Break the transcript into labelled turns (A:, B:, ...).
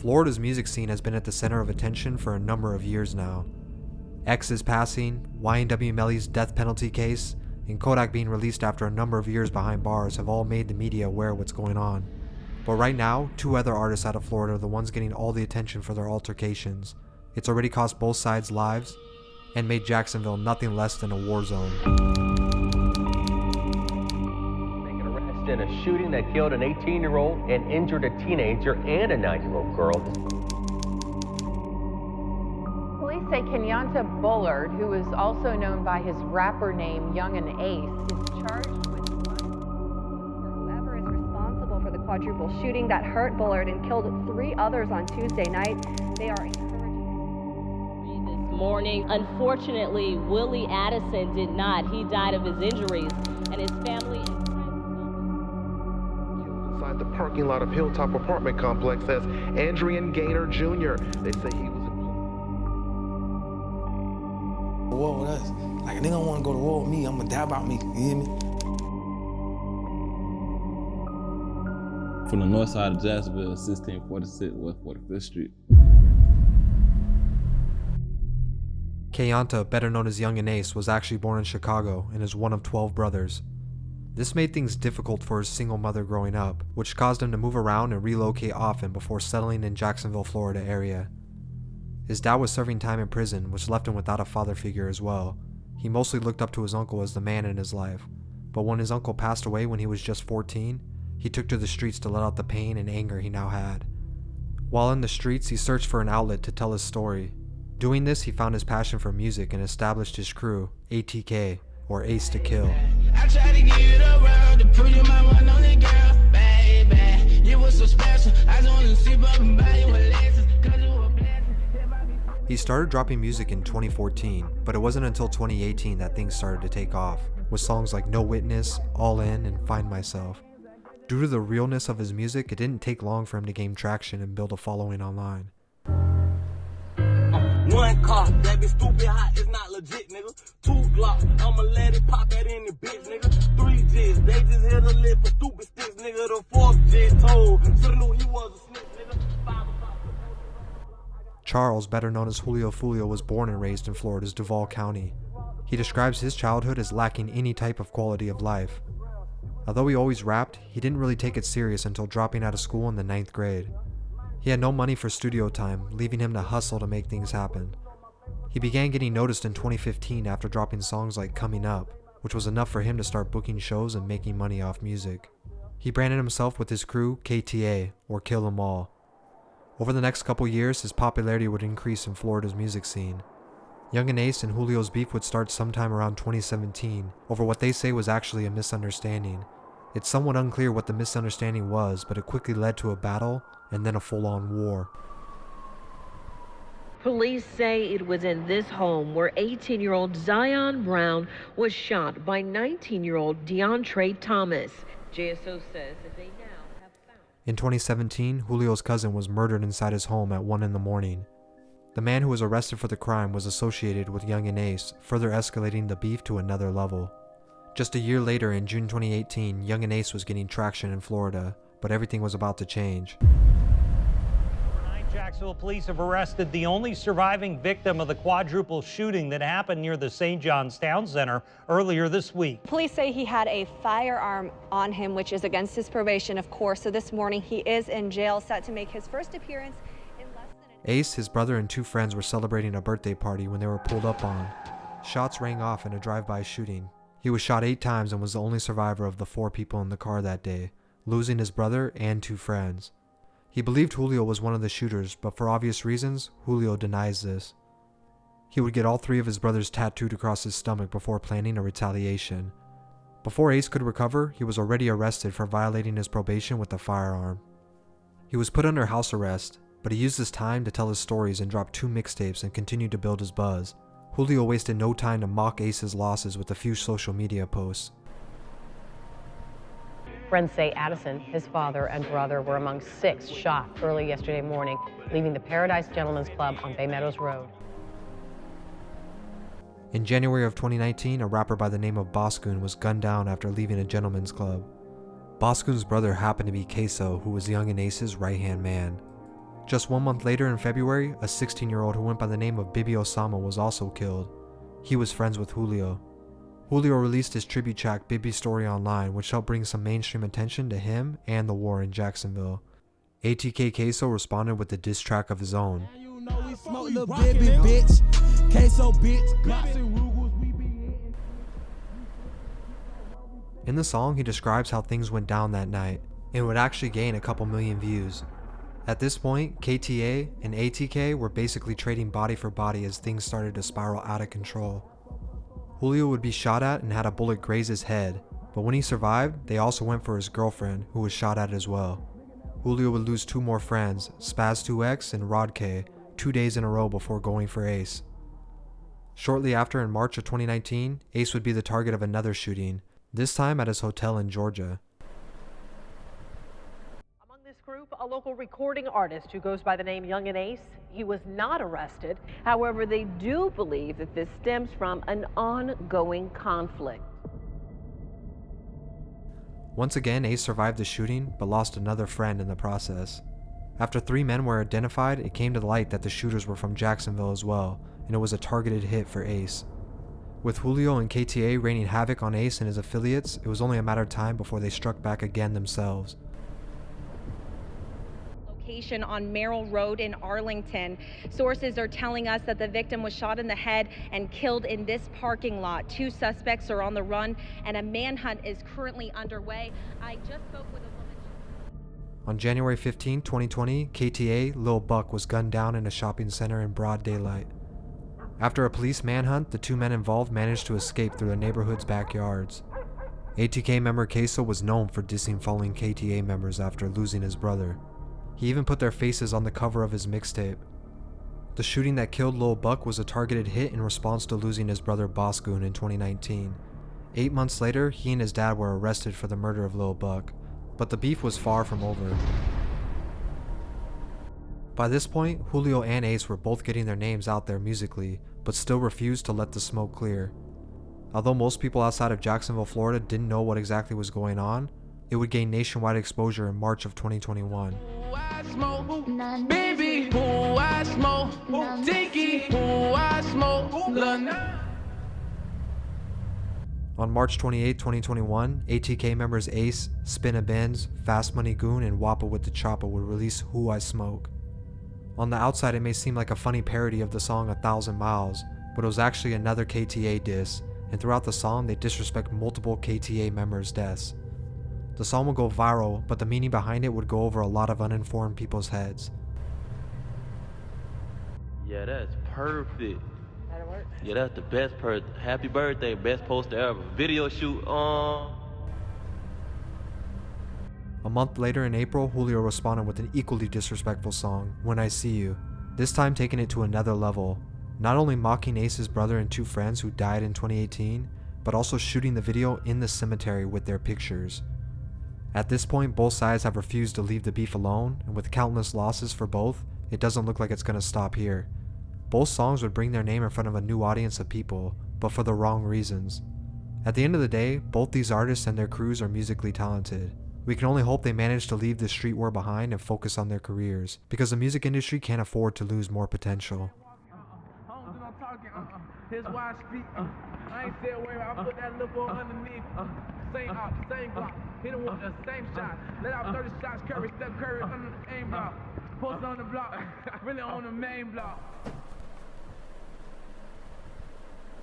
A: Florida's music scene has been at the center of attention for a number of years now. X's passing, YNW Melly's death penalty case, and Kodak being released after a number of years behind bars have all made the media aware of what's going on. But right now, two other artists out of Florida are the ones getting all the attention for their altercations. It's already cost both sides lives and made Jacksonville nothing less than a war zone.
B: Make an arrest in a shooting that killed an 18-year-old and injured a teenager and a 9-year-old girl.
C: Police say Kenyatta Bullard, who is also known by his rapper name Yungeen Ace, is charged with
D: whoever is responsible for the quadruple shooting that hurt Bullard and killed 3 others on Tuesday night. They are encouraging
E: this morning. Unfortunately, Willie Addison did not. He died of his injuries, and his family and friends
F: killed inside the parking lot of Hilltop apartment complex as Andrian Gaynor Jr. They say he was
G: war with us. Like, they don't want to go to war with me. I'm gonna die about me. You hear me?
H: From the north side of Jacksonville, 1646 West 45th Street.
A: Kenyatta, better known as Yungeen Ace, was actually born in Chicago and is one of 12 brothers. This made things difficult for his single mother growing up, which caused him to move around and relocate often before settling in Jacksonville, Florida area. His dad was serving time in prison, which left him without a father figure as well. He mostly looked up to his uncle as the man in his life, but when his uncle passed away when he was just 14, he took to the streets to let out the pain and anger he now had. While in the streets, he searched for an outlet to tell his story. Doing this, he found his passion for music and established his crew, ATK, or Ace to Kill.
I: I tried to give it around to put in my one on the girl, baby. You was so special, I just wanted to sleep up and buy you a Lexus, 'cause you were blessed.
A: He started dropping music in 2014, but it wasn't until 2018 that things started to take off, with songs like No Witness, All In, and Find Myself. Due to the realness of his music, it didn't take long for him to gain traction and build a following online.
I: One car, that be stupid hot, it's not legit, nigga. 2 Glocks, I'ma let it pop at any bitch, nigga. 3 J's, they just hit a lip for stupid sticks, nigga. The 4th J told, shoulda knew he was a snitch, nigga.
A: Charles, better known as Julio Foolio, was born and raised in Florida's Duval County. He describes his childhood as lacking any type of quality of life. Although he always rapped, he didn't really take it serious until dropping out of school in the 9th grade. He had no money for studio time, leaving him to hustle to make things happen. He began getting noticed in 2015 after dropping songs like Coming Up, which was enough for him to start booking shows and making money off music. He branded himself with his crew KTA, or Kill 'Em All. Over the next couple years, his popularity would increase in Florida's music scene. Yungeen Ace and Julio's beef would start sometime around 2017 over what they say was actually a misunderstanding. It's somewhat unclear what the misunderstanding was, but it quickly led to a battle and then a full-on war.
J: Police say it was in this home where 18-year-old Zion Brown was shot by 19-year-old DeAndre Thomas. JSO says that they now have found.
A: In 2017, Julio's cousin was murdered inside his home at 1 a.m. The man who was arrested for the crime was associated with Yungeen Ace, further escalating the beef to another level. Just a year later, in June 2018, Yungeen Ace was getting traction in Florida, but everything was about to change.
K: Jacksonville police have arrested the only surviving victim of the quadruple shooting that happened near the St. John's Town Center earlier this week.
D: Police say he had a firearm on him, which is against his probation, of course. So this morning he is in jail, set to make his first appearance in less than an hour.
A: Ace, his brother, and 2 friends were celebrating a birthday party when they were pulled up on. Shots rang off in a drive-by shooting. He was shot 8 times and was the only survivor of the 4 people in the car that day, losing his brother and 2 friends. He believed Julio was one of the shooters, but for obvious reasons, Julio denies this. He would get all 3 of his brothers tattooed across his stomach before planning a retaliation. Before Ace could recover, he was already arrested for violating his probation with a firearm. He was put under house arrest, but he used his time to tell his stories and dropped 2 mixtapes and continued to build his buzz. Julio wasted no time to mock Ace's losses with a few social media posts.
C: Friends say Addison, his father, and brother were among 6 shot early yesterday morning, leaving the Paradise Gentlemen's Club on Bay Meadows Road.
A: In January of 2019, a rapper by the name of Boscoon was gunned down after leaving a gentleman's club. Boscoon's brother happened to be Queso, who was Yungeen Ace's right-hand man. Just 1 month later in February, a 16-year-old who went by the name of Bibi Osama was also killed. He was friends with Julio. Julio released his tribute track Bibi's Story online, which helped bring some mainstream attention to him and the war in Jacksonville. ATK Queso responded with a diss track of his own. In the song, he describes how things went down that night, and would actually gain a couple million views. At this point, KTA and ATK were basically trading body for body as things started to spiral out of control. Julio would be shot at and had a bullet graze his head, but when he survived, they also went for his girlfriend, who was shot at as well. Julio would lose 2 more friends, Spaz2X and Rod K, 2 days in a row before going for Ace. Shortly after, in March of 2019, Ace would be the target of another shooting, this time at his hotel in Georgia.
C: Among this group, a local recording artist who goes by the name Yungeen. He was not arrested.
J: However, they do believe that this stems from an ongoing conflict.
A: Once again, Ace survived the shooting, but lost another friend in the process. After 3 men were identified, it came to light that the shooters were from Jacksonville as well, and it was a targeted hit for Ace. With Julio and KTA raining havoc on Ace and his affiliates, it was only a matter of time before they struck back again themselves.
D: Location on Merrill Road in Arlington. Sources are telling us that the victim was shot in the head and killed in this parking lot. 2 suspects are on the run and a manhunt is currently underway. I just spoke with a woman.
A: On January 15, 2020, KTA, Lil Buck, was gunned down in a shopping center in broad daylight. After a police manhunt, the 2 men involved managed to escape through the neighborhood's backyards. ATK member Queso was known for dissing fallen KTA members after losing his brother. He even put their faces on the cover of his mixtape. The shooting that killed Lil Buck was a targeted hit in response to losing his brother Bosgoon in 2019. 8 months later, he and his dad were arrested for the murder of Lil Buck, but the beef was far from over. By this point, Julio and Ace were both getting their names out there musically, but still refused to let the smoke clear. Although most people outside of Jacksonville, Florida didn't know what exactly was going on, it would gain nationwide exposure in March of 2021. On March 28, 2021, ATK members Ace, Spinna Benz, Fast Money Goon, and Wappa with the Choppa would release Who I Smoke. On the outside, it may seem like a funny parody of the song 1,000 Miles, but it was actually another KTA diss, and throughout the song, they disrespect multiple KTA members' deaths. The song will go viral, but the meaning behind it would go over a lot of uninformed people's heads.
L: Yeah, that's perfect.
C: That'll work.
L: Yeah, that's the best happy birthday, best poster ever. Video shoot,
A: A month later in April, Julio responded with an equally disrespectful song, When I See You, this time taking it to another level, not only mocking Ace's brother and 2 friends who died in 2018, but also shooting the video in the cemetery with their pictures. At this point, both sides have refused to leave the beef alone, and with countless losses for both, it doesn't look like it's going to stop here. Both songs would bring their name in front of a new audience of people, but for the wrong reasons. At the end of the day, both these artists and their crews are musically talented. We can only hope they manage to leave the street war behind and focus on their careers, because the music industry can't afford to lose more potential.
I: Here's why I speak. I ain't said where I put that little boy underneath. Same block. Hit him with the same shot. Let out 30 shots. Curry, Steph Curry under the aim block. Post on the block. Really on the main block.